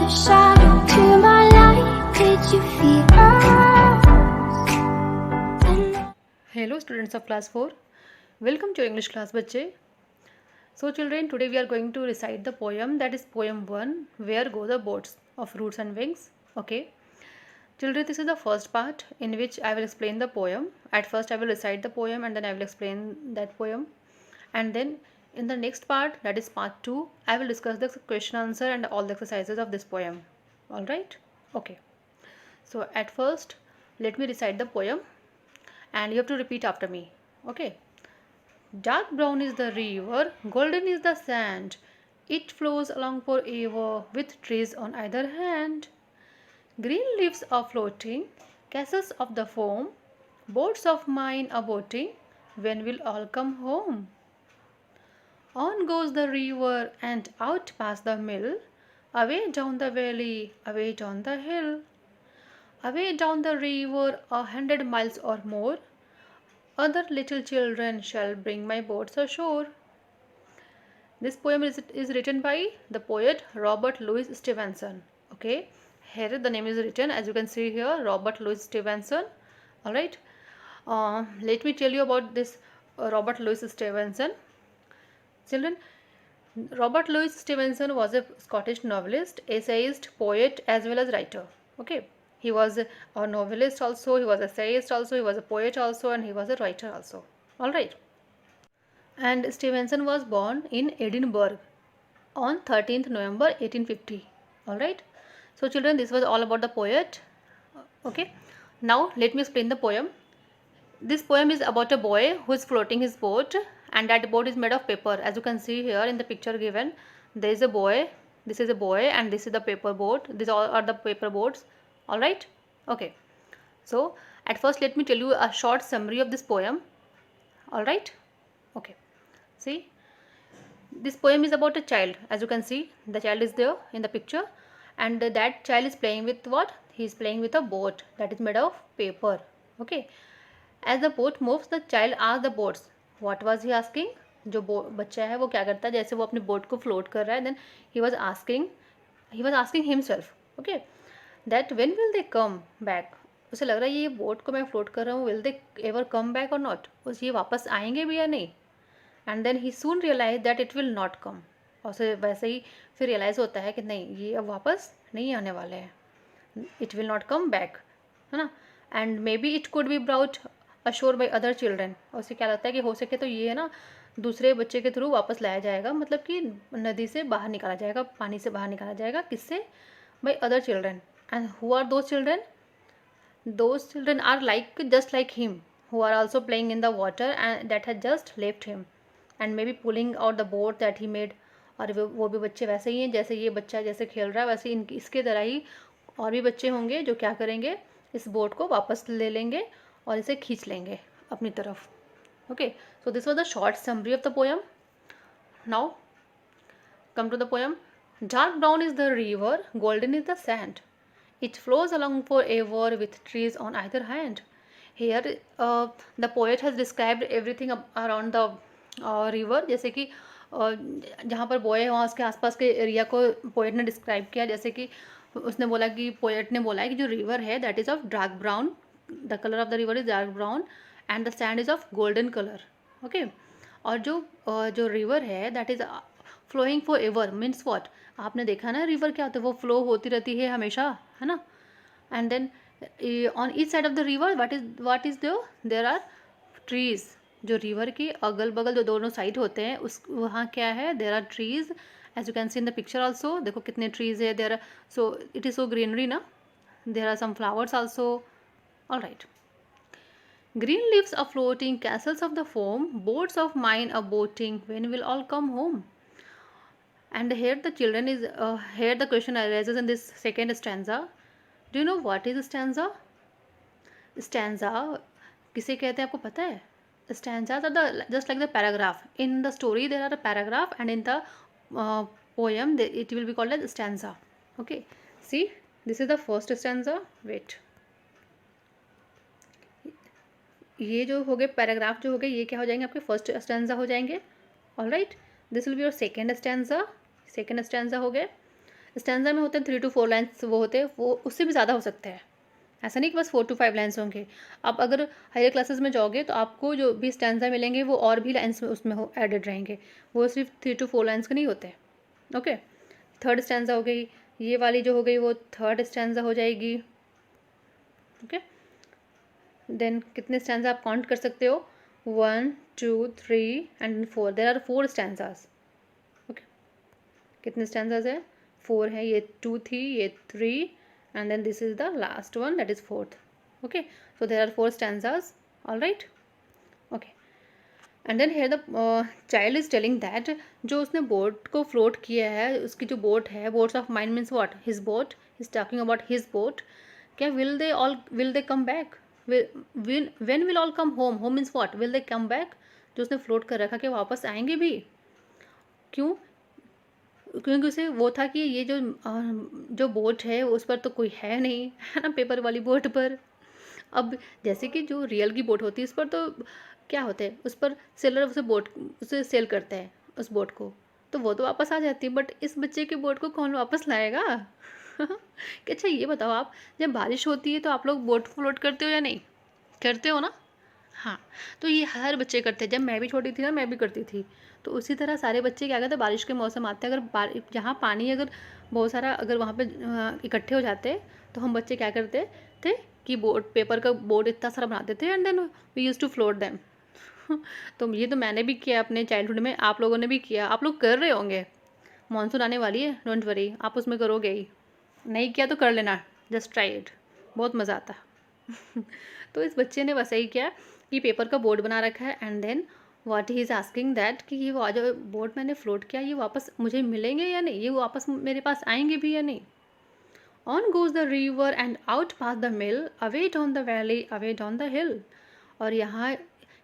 shadow to my light. Did you feel us? Hello students of class 4, welcome to English class बच्चे. So children, today we are going to recite the poem, that is poem 1, Where Go the Boats, of Roots and Wings. Okay children, this is the first part in which I will explain the poem. At first I will recite the poem and then I will explain that poem, and then in the next part, that is part 2, I will discuss the question answer and all the exercises of this poem. Alright, okay. So at first let me recite the poem and you have to repeat after me. Okay. Dark brown is the river, golden is the sand. It flows along forever with trees on either hand. Green leaves are floating, castles of the foam, boats of mine are boating. When will all come home? On goes the river and out past the mill, away down the valley, away down the hill. Away down the river 100 miles or more, other little children shall bring my boats ashore. This poem is written by the poet Robert Louis Stevenson. Okay, here the name is written, as you can see here, Robert Louis Stevenson. Alright, let me tell you about this Robert Louis Stevenson. Children, Robert Louis Stevenson was a Scottish novelist, essayist, poet as well as writer. Okay, he was a novelist also, he was an essayist also, he was a poet also, and he was a writer also. Alright. And Stevenson was born in Edinburgh on 13th November 1850. Alright. So children, this was all about the poet. Okay. Now let me explain the poem. This poem is about a boy who is floating his boat, and that boat is made of paper. As you can see here in the picture given, there is a boy, this is a boy, and this is the paper boat. These all are the paper boats. Alright. Okay. So at first let me tell you a short summary of this poem. Alright. Okay. See, this poem is about a child. As you can see, the child is there in the picture, and that child is playing with what? He is playing with a boat that is made of paper. Okay. As the boat moves, the child asks the boats, what was he asking? जो बच्चा है वो क्या करता है, जैसे वो अपनी बोट को फ्लोट कर रहा है, then he was asking himself, okay, that when will they come back. उसे लग रहा है ये बोट को मैं फ्लोट कर रहा हूँ, will they ever come back or not, उस ये वापस आएंगे भी या नहीं. And then he soon realized that it will not come. और उसे वैसे ही फिर रियलाइज़ होता है कि नहीं, ये अब वापस नहीं आने वाले हैं. It will not come back, है ना. And maybe it could be brought ashore by other children. और उसे क्या लगता है कि हो सके तो ये है ना दूसरे बच्चे के थ्रू वापस लाया जाएगा, मतलब कि नदी से बाहर निकाला जाएगा, पानी से बाहर निकाला जाएगा. किससे? By other children. And who are those children? Those children are just like him, who are also playing in the water and that had just left him, and maybe pulling out the boat that he made. और वो भी बच्चे वैसे ही हैं जैसे ये बच्चा जैसे खेल रहा है, वैसे इसके तरह ही और भी बच्चे होंगे जो क्या करेंगे, इस बोट को वापस ले लेंगे और इसे खींच लेंगे अपनी तरफ. Okay, so this was the short summary of the poem. Now come to the poem. Dark brown is the river, golden is the sand. It flows along forever with trees on either hand. Here the poet has described everything around the river. जैसे कि जहाँ पर boy है वहाँ उसके आसपास के area को पोएट ने डिस्क्राइब किया. जैसे कि उसने बोला कि पोएट ने बोला है कि जो रिवर है that is of dark brown, the colour of the river is dark brown and the sand is of golden colour. Okay, और जो रिवर है that is flowing forever means what. आपने देखा ना रिवर क्या होता है, वो फ्लो होती रहती है हमेशा, है ना. And then on each side of the river what is there are trees. जो रिवर के अगल बगल जो दोनों साइड होते हैं उस वहाँ क्या है, there are trees. As you can see in the picture also, देखो कितने ट्रीज है there. So it is so greenery ना. There are some flowers also. All right. Green leaves are floating, castles of the foam, boats of mine are boating. When will all come home? And here the children is here the question arises in this second stanza. Do you know what is stanza? Stanza किसे कहते हैं आपको पता है? Stanzas are the just like the paragraph. In the story there are a paragraph, and in the poem it will be called as stanza. Okay, see, this is the first stanza. Wait, ये जो हो गए paragraph जो हो गए ये क्या हो जाएंगे, आपके फर्स्ट स्टैंजा हो जाएंगे. All right, this will be your second stanza. Second stanza हो गए. स्टैंजा में होते हैं 3 to 4 लाइन्स, वो होते हैं, वो उससे भी ज़्यादा हो सकते हैं। ऐसा नहीं कि बस 4 to 5 लाइन्स होंगे। आप अगर हायर क्लासेस में जाओगे तो आपको जो भी स्टैंजा मिलेंगे वो और भी लाइन्स में उसमें हो एडेड रहेंगे, वो सिर्फ 3 to 4 लाइन्स के नहीं होते। ओके, थर्ड स्टैंजा हो गई, ये वाली जो हो गई वो थर्ड स्टैंजा हो जाएगी। ओके, देन कितने स्टैंजा आप काउंट कर सकते हो, 1 2 3 and 4, there are 4 stanzas. Okay, कितने स्टैंजाज है, 4 है, ये 2 थी, ये 3 and then this is the last one, that is 4th. Okay, so there are 4 stanzas, all right. Okay, and then here the child is telling that जो उसने boat को float किया है, उसकी जो बोट है, boats of mind means what, his boat, is talking about his boat. क्या will they come back, when will all come home, home means what, will they come back. जो उसने float कर रखा, क्या वापस आएंगे भी? क्यों? क्योंकि उसे वो था कि ये जो बोट है उस पर तो कोई है नहीं, है ना, पेपर वाली बोट पर। अब जैसे कि जो रियल की बोट होती है उस पर तो क्या होता है, उस पर सेलर उसे सेल करता है उस बोट को, तो वो तो वापस आ जाती है, बट इस बच्चे की बोट को कौन वापस लाएगा? कि अच्छा ये बताओ आप, जब बारिश होती है तो आप लोग बोट फ्लोट करते हो या नहीं करते हो ना? हाँ, तो ये हर बच्चे करते हैं, जब मैं भी छोटी थी ना मैं भी करती थी। तो उसी तरह सारे बच्चे क्या करते हैं, बारिश के मौसम आते हैं, अगर जहाँ पानी अगर बहुत सारा अगर वहाँ पे इकट्ठे हो जाते, तो हम बच्चे क्या करते थे कि पेपर का बोर्ड इतना सारा बनाते थे and then we use to float them. तो ये तो मैंने भी किया अपने चाइल्डहुड में, आप लोगों ने भी किया, आप लोग कर रहे होंगे। मानसून आने वाली है, डोंट वरी, आप उसमें करोगे ही, नहीं किया तो कर लेना, जस्ट ट्राई इट, बहुत मज़ा आता। तो इस बच्चे ने बस यही किया कि पेपर का बोर्ड बना रखा है and then what he is asking that कि ये वो जो बोर्ड मैंने फ्लोट किया ये वापस मुझे मिलेंगे या नहीं, ये वापस मेरे पास आएंगे भी या नहीं। On goes the river and out past the mill, away down the valley, away down the hill. और यहाँ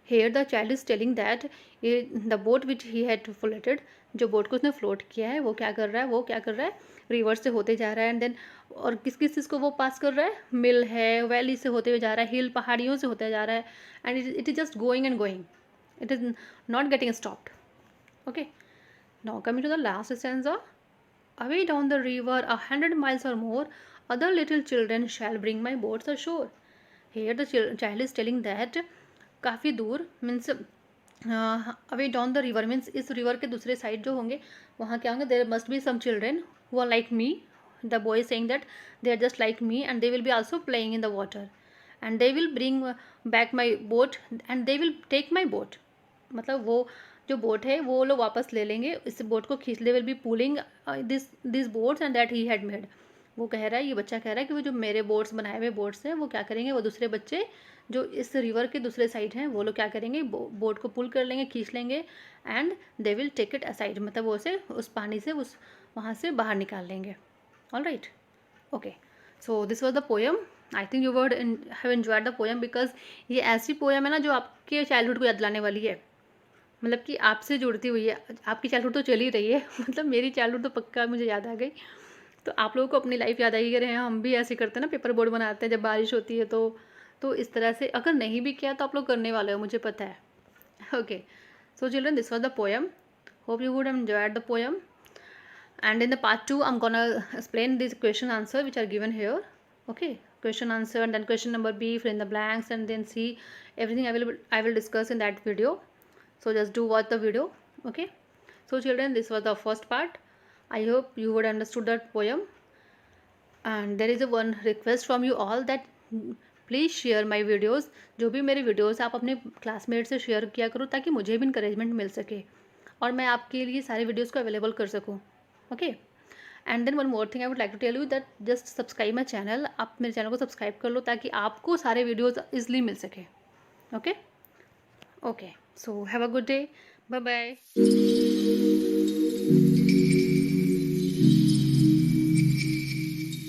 here the child is telling that ये the boat which he had floated, जो बोट को उसने फ्लोट किया है वो क्या कर रहा है, रिवर से होते जा रहा है एंड देन, और किस किस चीज़ को वो पास कर रहा है, मिल है, वैली से होते हुए जा रहा है, हिल पहाड़ियों से होते जा रहा है, and it is just going and going, it is not getting stopped. Okay, now coming to the last stanza, away down the river 100 miles or more, other little children shall bring my boats ashore. Here the child is telling that काफ़ी दूर means away down the river means इस river के दूसरे side जो होंगे वहाँ क्या होंगे, there must be some children who are like me, the boy saying that they are just like me and they will be also playing in the water and they will bring back my boat and they will take my boat. मतलब वो जो boat है वो लोग वापस ले लेंगे, इस बोट को खींच, दे will B pulling this boats and that he had made. वो कह रहा है, ये बच्चा कह रहा है कि वो जो मेरे बोट्स बनाए हुए बोट्स हैं वो क्या करेंगे, वो दूसरे बच्चे जो इस रिवर के दूसरे साइड हैं वो लोग क्या करेंगे, बोट को पुल कर लेंगे, खींच लेंगे and they will take it aside, मतलब वो उसे उस पानी से उस वहाँ से बाहर निकाल लेंगे। All right, okay, so this was the poem. I think you would have enjoyed the poem because ये ऐसी पोएम है ना जो आपके चाइल्डहुड को याद दिलाने वाली है, मतलब कि आपसे जुड़ती हुई है। आपकी चाइल्डहुड तो चल ही रही है मतलब मेरी चाइल्डहुड तो पक्का मुझे याद आ गई, तो आप लोगों को अपनी लाइफ याद आई, कह रहे हैं हम भी ऐसे करते हैं ना, पेपर बोर्ड बनाते हैं जब बारिश होती है तो इस तरह से अगर नहीं भी किया तो आप लोग करने वाले हो, मुझे पता है। Okay, so children, this was the poem, hope you would enjoyed the poem and in the part 2 I'm gonna explain this question answer which are given here. Okay, question answer and then question number B, fill in the blanks, and then C, everything I will discuss in that video, so just do watch the video. Okay, so children, this was the first part. I hope you would understood that poem, and there is a one request from you all that please share my videos. जो भी मेरे videos आप अपने classmate से share किया करो ताकि मुझे भी इंकरेजमेंट मिल सके और मैं आपके लिए सारे वीडियोज़ को अवेलेबल कर सकूँ। Okay, and then one more thing I would like to tell you that just subscribe my channel, आप मेरे चैनल को सब्सक्राइब कर लो ताकि आपको सारे वीडियोज़ ईजिली मिल सके। Okay, okay, so have a good day, bye bye.